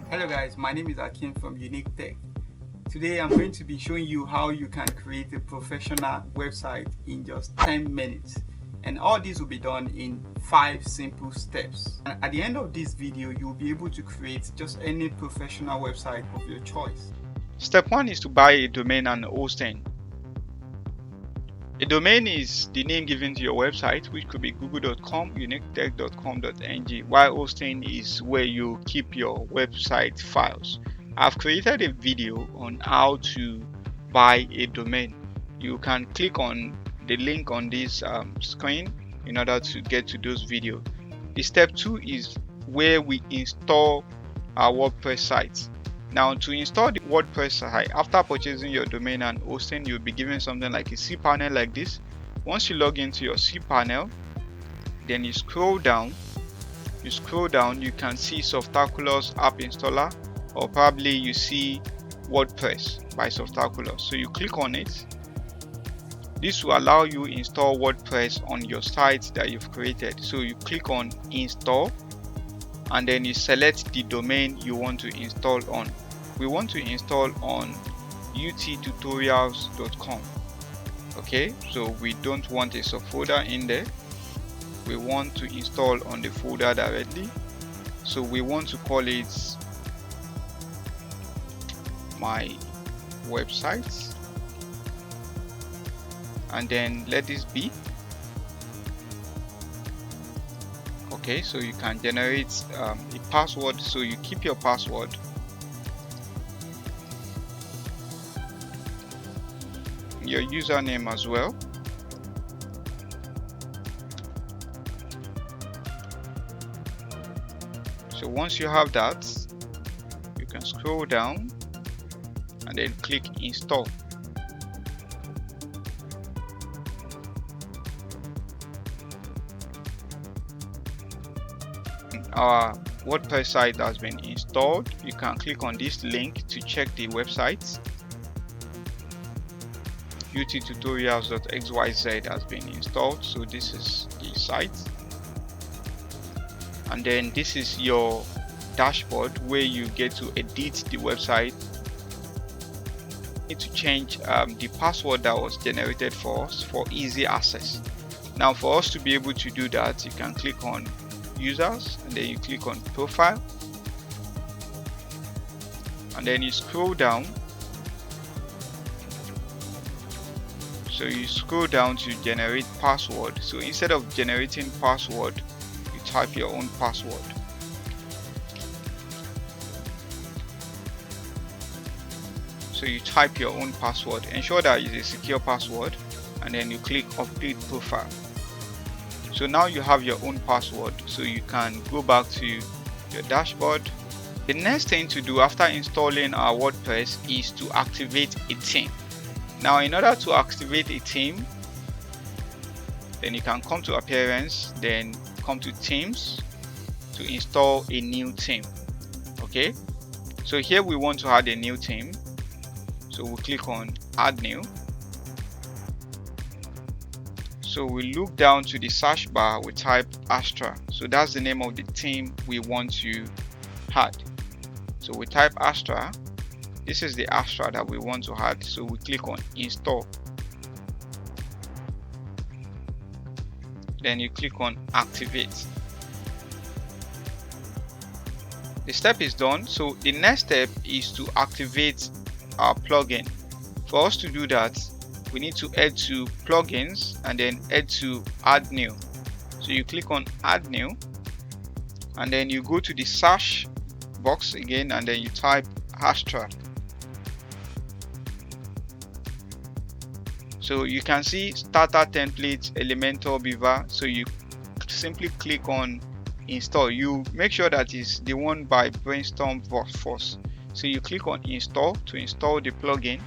Hello guys, my name is Akin from Unique Tech. Today I'm going to be showing you how you can create a professional website in just 10 minutes. And all this will be done in 5 simple steps. And at the end of this video, you'll be able to create just any professional website of your choice. Step 1 is to buy a domain and hosting. A domain is the name given to your website, which could be google.com, uniquetech.com.ng, while hosting is where you keep your website files. I've created a video on how to buy a domain. You can click on the link on this screen in order to get to those videos. The step 2 is where we install our WordPress site. Now, to install the WordPress site, after purchasing your domain and hosting, you'll be given something like a cPanel like this. Once you log into your cPanel, then you scroll down, you can see Softaculous app installer, or probably you see WordPress by Softaculous. So you click on it. This will allow you install WordPress on your site that you've created. So you click on install, and then you select the domain you want to install on. We want to install on uttutorials.com. Okay, so we don't want a subfolder in there. We want to install on the folder directly. So we want to call it my website, and then let this be. Okay, so you can generate a password, so you keep your password. Your username as well. So once you have that, you can scroll down and then click install. Our WordPress site has been installed. You can click on this link to check the website. uttutorials.xyz has been installed, so this is the site, and then this is your dashboard where you get to edit the website. You need to change the password that was generated for us for easy access. Now, for us to be able to do that, you can click on users, and then you click on profile, and then you scroll down. So you scroll down to generate password. So instead of generating password, you type your own password. So you type your own password. Ensure that it's a secure password, and then you click update profile. So now you have your own password, so you can go back to your dashboard. The next thing to do after installing our WordPress is to activate a theme. Now, in order to activate a theme, then you can come to appearance, then come to themes to install a new theme. Okay, so here we want to add a new theme, so we'll click on add new. So we look down to the search bar, we type Astra, so that's the name of the theme we want to add. So we type Astra. This is the Astra that we want to add, so we click on install. Then you click on activate. The step is done. So the next step is to activate our plugin. For us to do that, we need to head to plugins and then head to add new. So you click on add new, and then you go to the search box again, and then you type Astra. So you can see starter templates, Elementor, Beaver. So you simply click on install. You make sure that is the one by Brainstorm Force. So you click on install to install the plugin.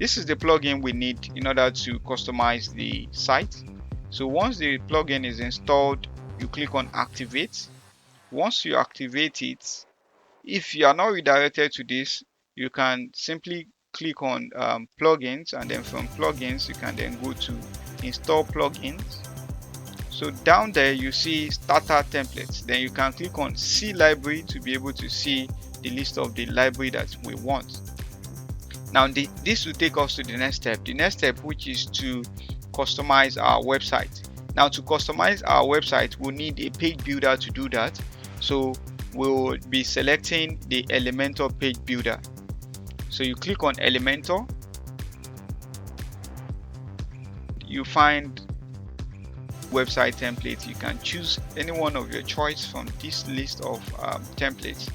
This is the plugin we need in order to customize the site. So once the plugin is installed, you click on activate. Once you activate it, if you are not redirected to this, you can simply click on plugins, and then from plugins you can then go to install plugins. So down there you see starter templates. Then you can click on see library to be able to see the list of the library that we want. Now this will take us to the next step. The next step, which is to customize our website. Now to customize our website, we'll need a page builder to do that. So we'll be selecting the Elementor page builder. So you click on Elementor. You find website template. You can choose any one of your choice from this list of templates.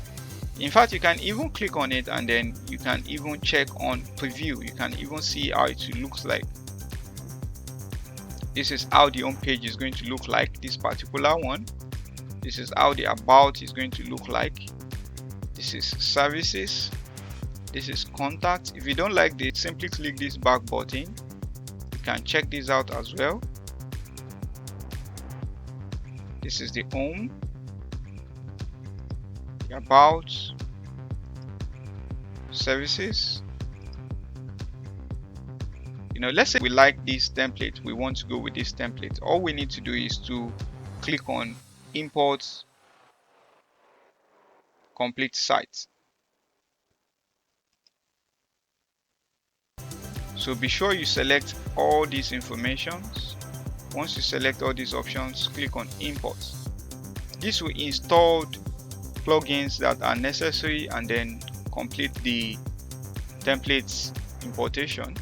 In fact, you can even click on it and then you can even check on preview. You can even see how it looks like. This is how the home page is going to look like, this particular one. This is how the about is going to look like. This is services. This is contact. If you don't like this, simply click this back button. You can check this out as well. This is the home, the about, services. Let's say we like this template, we want to go with this template. All we need to do is to click on import complete site. So be sure you select all these informations. Once you select all these options, click on import. This will install plugins that are necessary and then complete the templates importation.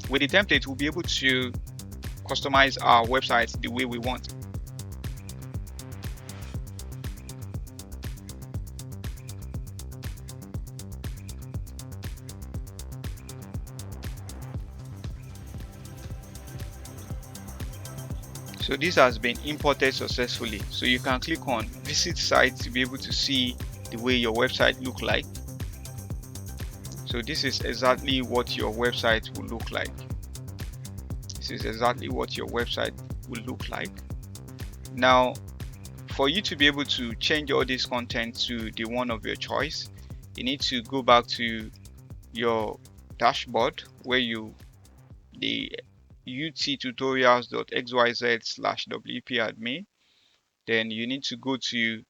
With the template, we'll be able to customize our website the way we want. So this has been imported successfully. So you can click on visit site to be able to see the way your website look like. So this is exactly what your website will look like. This is exactly what your website will look like. Now, for you to be able to change all this content to the one of your choice, you need to go back to your dashboard where the uttutorials.xyz/wp-admin. Then you need to go to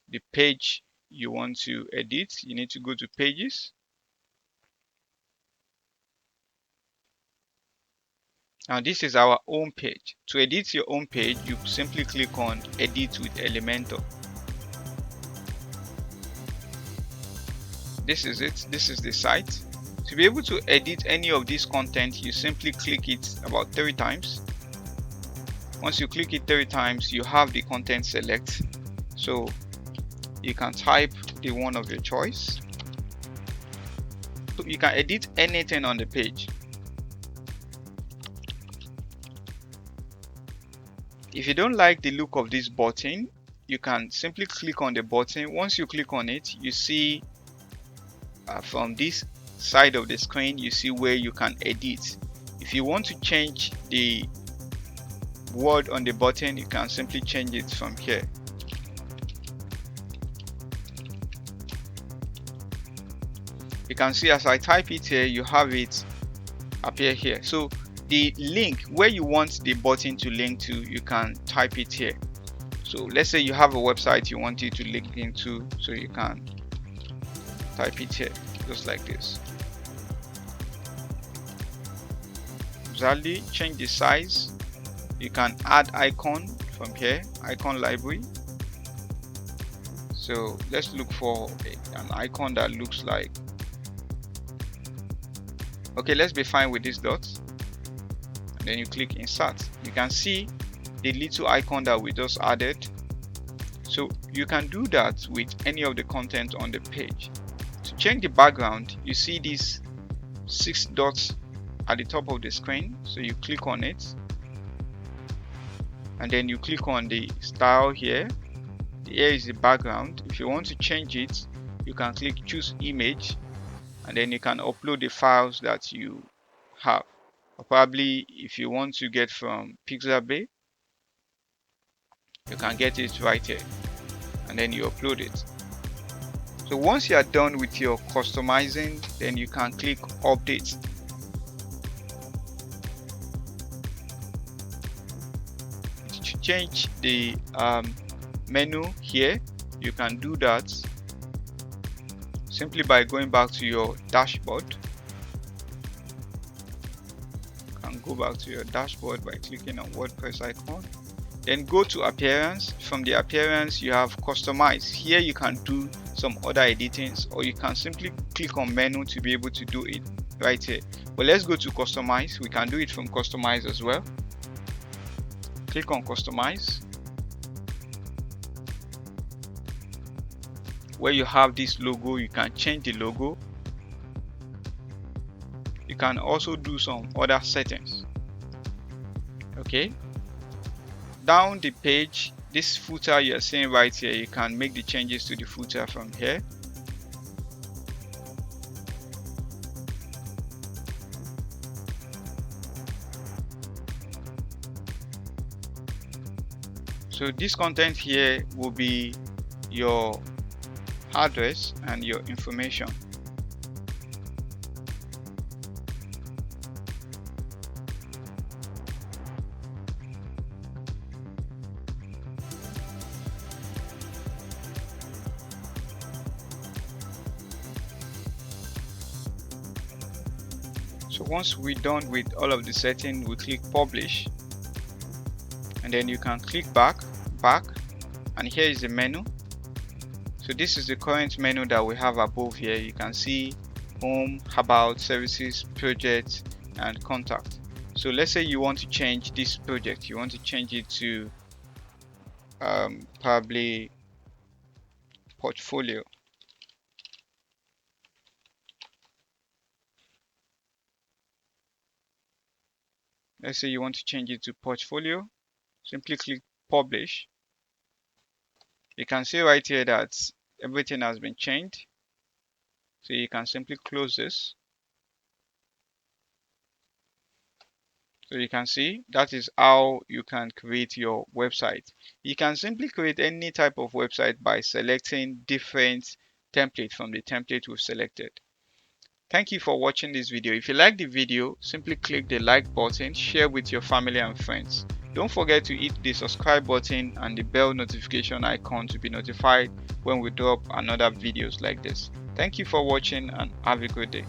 the page you want to edit. You need to go to pages. Now this is our home page. To edit your home page, you simply click on edit with Elementor. This is it. This is the site. To be able to edit any of this content, you simply click it about 3 times. Once you click it 3 times, you have the content select. So you can type the one of your choice. So you can edit anything on the page. If you don't like the look of this button, you can simply click on the button. Once you click on it, you see from this side of the screen, you see where you can edit. If you want to change the word on the button, you can simply change it from here. You can see as I type it here, you have it appear here. So the link where you want the button to link to, you can type it here. So let's say you have a website you want it to link into, so you can type it here, just like this. Exactly, change the size. You can add icon from here, icon library. So let's look for an icon that looks like, okay, let's be fine with this dot. And then you click insert. You can see the little icon that we just added. So you can do that with any of the content on the page. To change the background, you see these 6 dots at the top of the screen. So you click on it and then you click on the style here. Here is the background. If you want to change it, you can click choose image and then you can upload the files that you have. Or probably if you want to get from Pixabay, you can get it right here and then you upload it. So once you are done with your customizing, then you can click update. to change the menu here, you can do that simply by going back to your dashboard. You can go back to your dashboard by clicking on WordPress icon. Then go to appearance. From the appearance, you have customize. Here you can do some other editings, or you can simply click on menu to be able to do it right here. But let's go to customize. We can do it from customize as well. Click on customize, where you have this logo. You can change the logo. You can also do some other settings. Okay, down the page, this footer you're seeing right here, you can make the changes to the footer from here. So this content here will be your address and your information. So once we're done with all of the settings, we click publish, and then you can click back, and here is the menu. So this is the current menu that we have above here. You can see home, about, services, project, and contact. So let's say you want to change this project. You want to change it to probably portfolio. Let's say you want to change it to portfolio. Simply click publish. You can see right here that everything has been changed. So you can simply close this. So you can see that is how you can create your website. You can simply create any type of website by selecting different templates from the template we've selected. Thank you for watching this video. If you like the video, simply click the like button, share with your family and friends. Don't forget to hit the subscribe button and the bell notification icon to be notified when we drop another videos like this. Thank you for watching and have a good day.